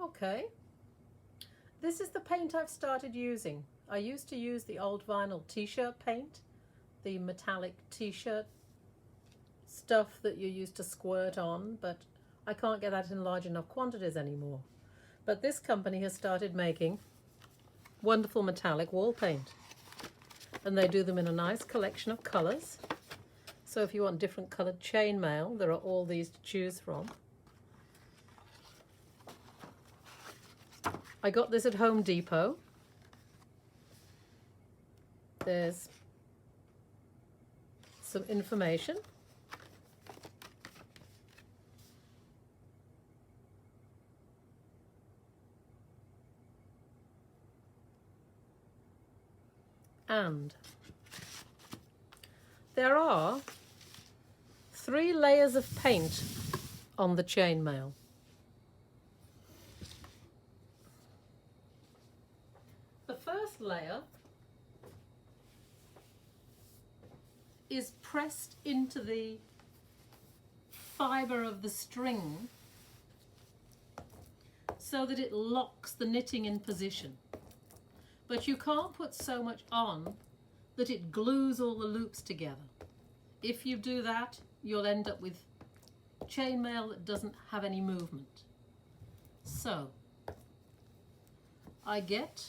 Okay, this is the paint I've started using. I used to use the old vinyl t-shirt paint, the metallic t-shirt stuff that you used to squirt on, but I can't get that in large enough quantities anymore. But this company has started making wonderful metallic wall paint, and they do them in a nice collection of colors. So if you want different colored chainmail, there are all these to choose from. I got this at Home Depot. There's some information. And there are 3 layers of paint on the chainmail. The first layer is pressed into the fiber of the string so that it locks the knitting in position. But you can't put so much on that it glues all the loops together. If you do that, you'll end up with chainmail that doesn't have any movement. So I get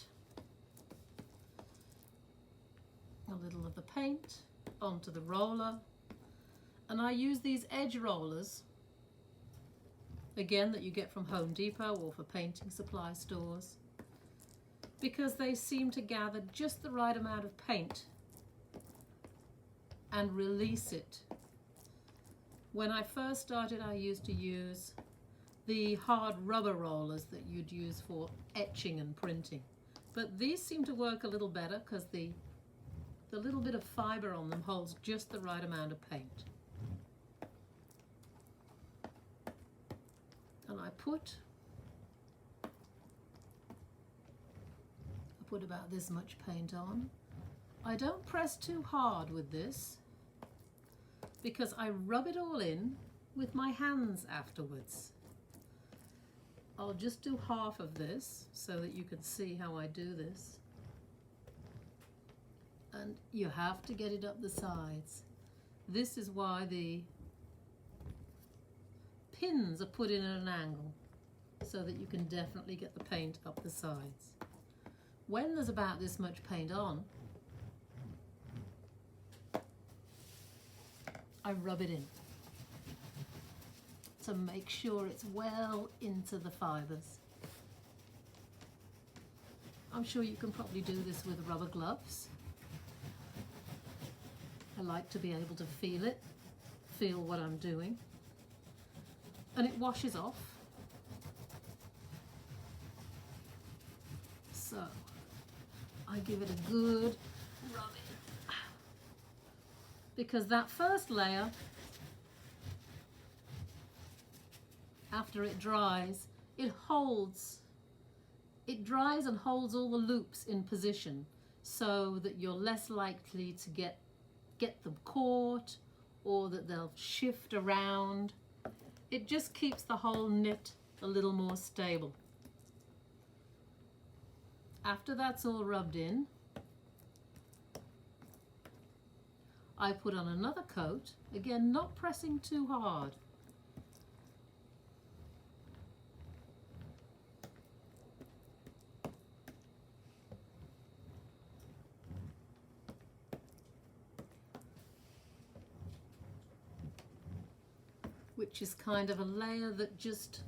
a little of the paint onto the roller, and I use these edge rollers, again, that you get from Home Depot or for painting supply stores, because they seem to gather just the right amount of paint and release it. When I first started, I used to use the hard rubber rollers that you'd use for etching and printing, but these seem to work a little better because the little bit of fiber on them holds just the right amount of paint. And I put about this much paint on. I don't press too hard with this because I rub it all in with my hands afterwards. I'll just do half of this so that you can see how I do this. And you have to get it up the sides. This is why the pins are put in at an angle, so that you can definitely get the paint up the sides. When there's about this much paint on, I rub it in to make sure it's well into the fibers. I'm sure you can probably do this with rubber gloves. I like to be able to feel it, feel what I'm doing, and it washes off. So I give it a good rub in, because that first layer, after it dries, it dries and holds all the loops in position so that you're less likely to get them caught or that they'll shift around. It just keeps the whole knit a little more stable. After that's all rubbed in, I put on another coat, again not pressing too hard. Which is kind of a layer that just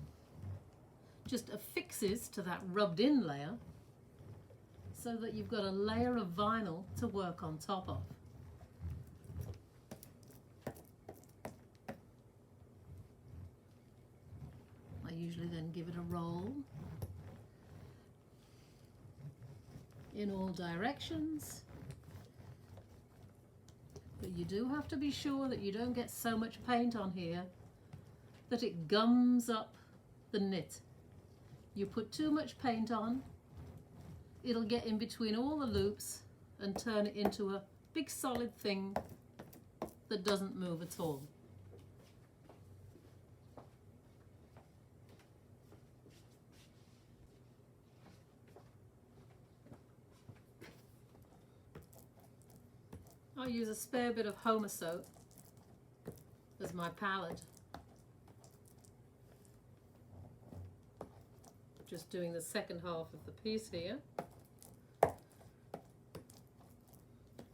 affixes to that rubbed in layer, so that you've got a layer of vinyl to work on top of. I usually then give it a roll in all directions, but you do have to be sure that you don't get so much paint on here that it gums up the knit. You put too much paint on, it'll get in between all the loops and turn it into a big solid thing that doesn't move at all. I'll use a spare bit of Homer soap as my palette. Just doing the second half of the piece here.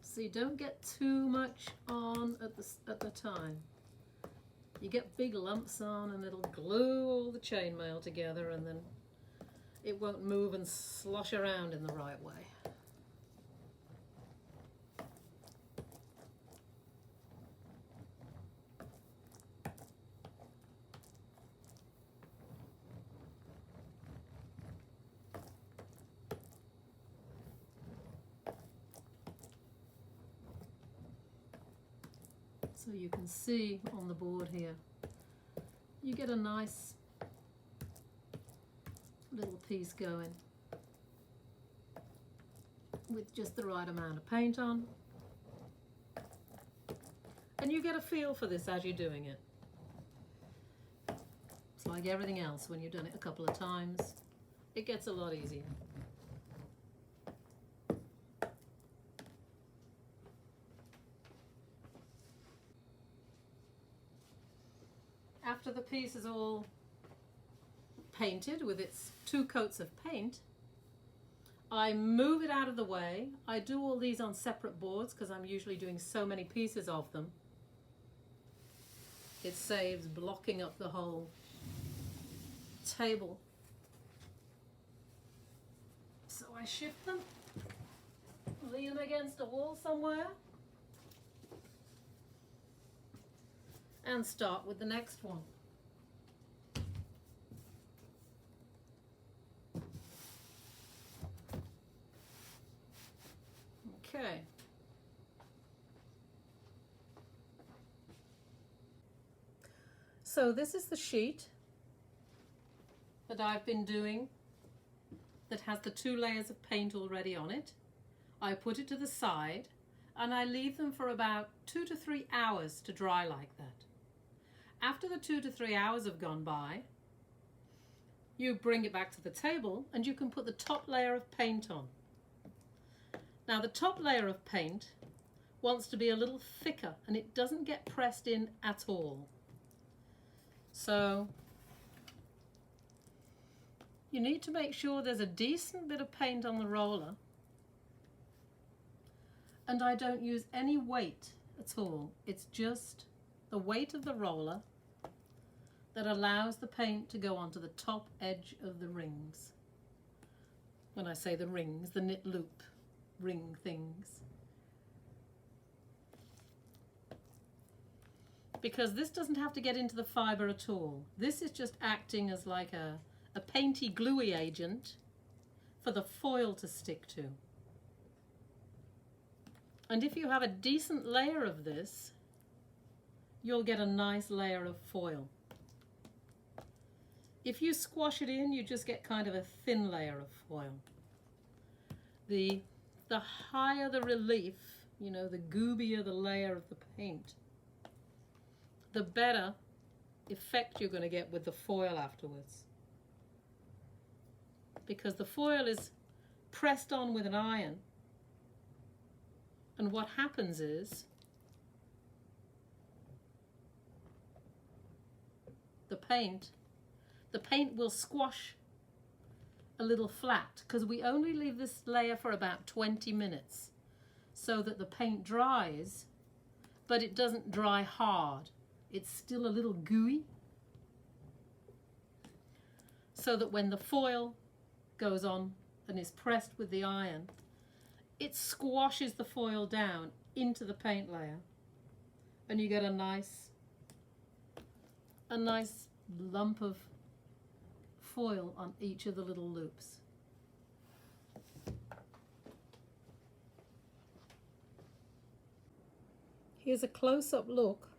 See, don't get too much on at the time. You get big lumps on and it'll glue all the chainmail together, and then it won't move and slosh around in the right way. So you can see on the board here, you get a nice little piece going with just the right amount of paint on. And you get a feel for this as you're doing it. It's like everything else, when you've done it a couple of times, it gets a lot easier. After the piece is all painted with its 2 coats of paint, I move it out of the way. I do all these on separate boards because I'm usually doing so many pieces of them. It saves blocking up the whole table. So I shift them, lean them against a wall somewhere, and start with the next one. Okay. So this is the sheet that I've been doing that has the 2 layers of paint already on it. I put it to the side and I leave them for about 2 to 3 hours to dry like that. After the 2 to 3 hours have gone by, you bring it back to the table and you can put the top layer of paint on. Now the top layer of paint wants to be a little thicker and it doesn't get pressed in at all. So you need to make sure there's a decent bit of paint on the roller, and I don't use any weight at all. It's just the weight of the roller that allows the paint to go onto the top edge of the rings. When I say the rings, the knit loop ring things. Because this doesn't have to get into the fibre at all. This is just acting as like a painty gluey agent for the foil to stick to. And if you have a decent layer of this, you'll get a nice layer of foil. If you squash it in, you just get kind of a thin layer of foil. The higher the relief, you know, the goobier the layer of the paint, the better effect you're going to get with the foil afterwards. Because the foil is pressed on with an iron, and what happens is the paint will squash a little flat, because we only leave this layer for about 20 minutes so that the paint dries, but it doesn't dry hard. It's still a little gooey, so that when the foil goes on and is pressed with the iron, it squashes the foil down into the paint layer, and you get a nice lump of foil on each of the little loops. Here's a close-up look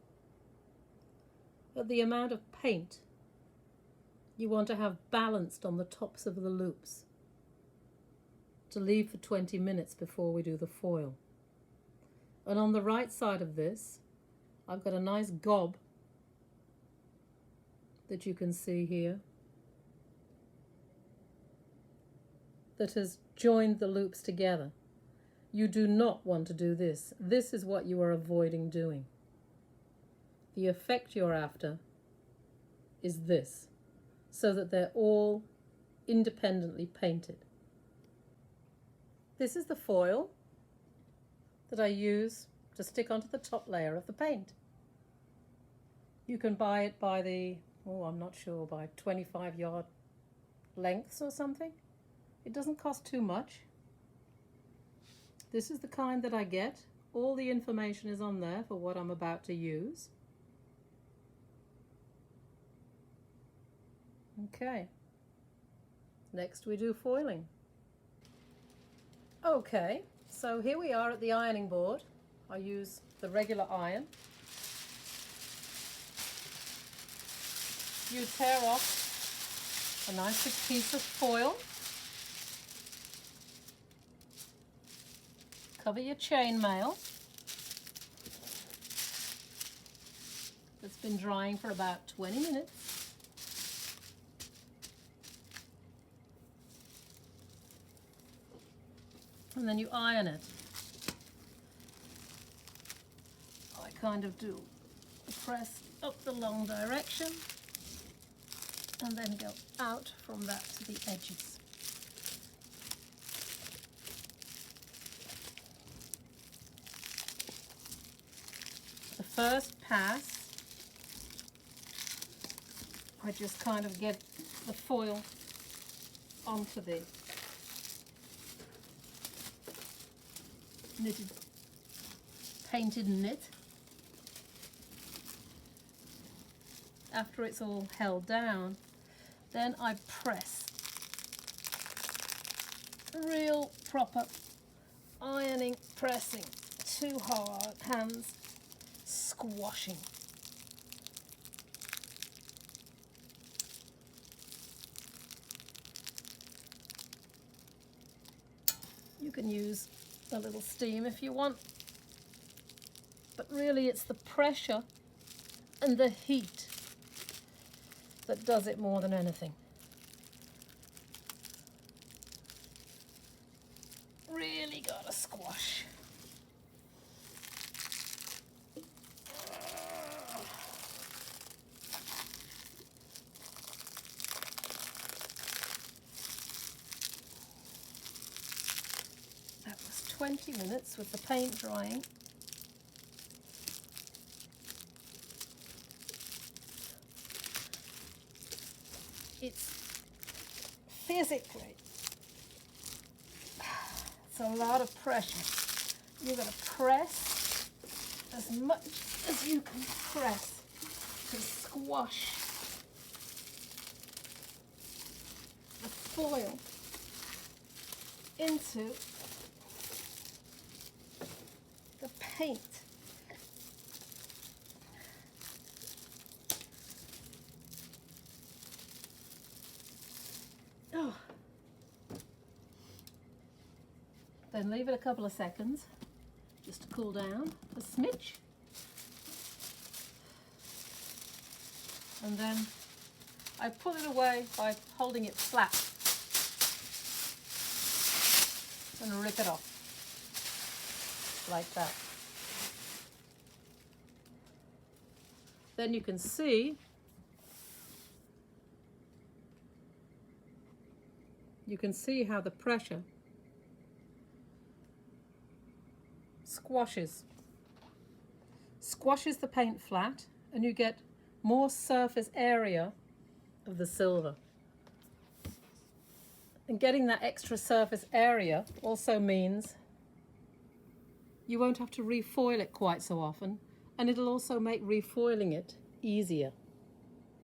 at the amount of paint you want to have balanced on the tops of the loops to leave for 20 minutes before we do the foil. And on the right side of this, I've got a nice gob that you can see here that has joined the loops together. You do not want to do this. This is what you are avoiding doing. The effect you're after is this, so that they're all independently painted. This is the foil that I use to stick onto the top layer of the paint. You can buy it by the, I'm not sure, by 25-yard lengths or something. It doesn't cost too much. This is the kind that I get. All the information is on there for what I'm about to use. Okay. Next we do foiling. Okay, so here we are at the ironing board. I use the regular iron. You tear off a nice big piece of foil. Cover your chainmail. It's been drying for about 20 minutes. And then you iron it. I kind of do a press up the long direction and then go out from that to the edges. The first pass, I just kind of get the foil onto the knitted, painted knit. After it's all held down, then I press. Real proper ironing, pressing, 2 hard hands, squashing. You can use a little steam if you want, but really it's the pressure and the heat that does it more than anything. Really gotta squash. That was 20 minutes with the paint drying. It's physically, it's a lot of pressure. You're going to press as much as you can press to squash the foil into the paint. Oh. Then leave it a couple of seconds just to cool down a smidge. And then I pull it away by holding it flat and rip it off like that. Then you can see how the pressure squashes the paint flat, and you get more surface area of the silver. And getting that extra surface area also means you won't have to refoil it quite so often, and it'll also make refoiling it easier.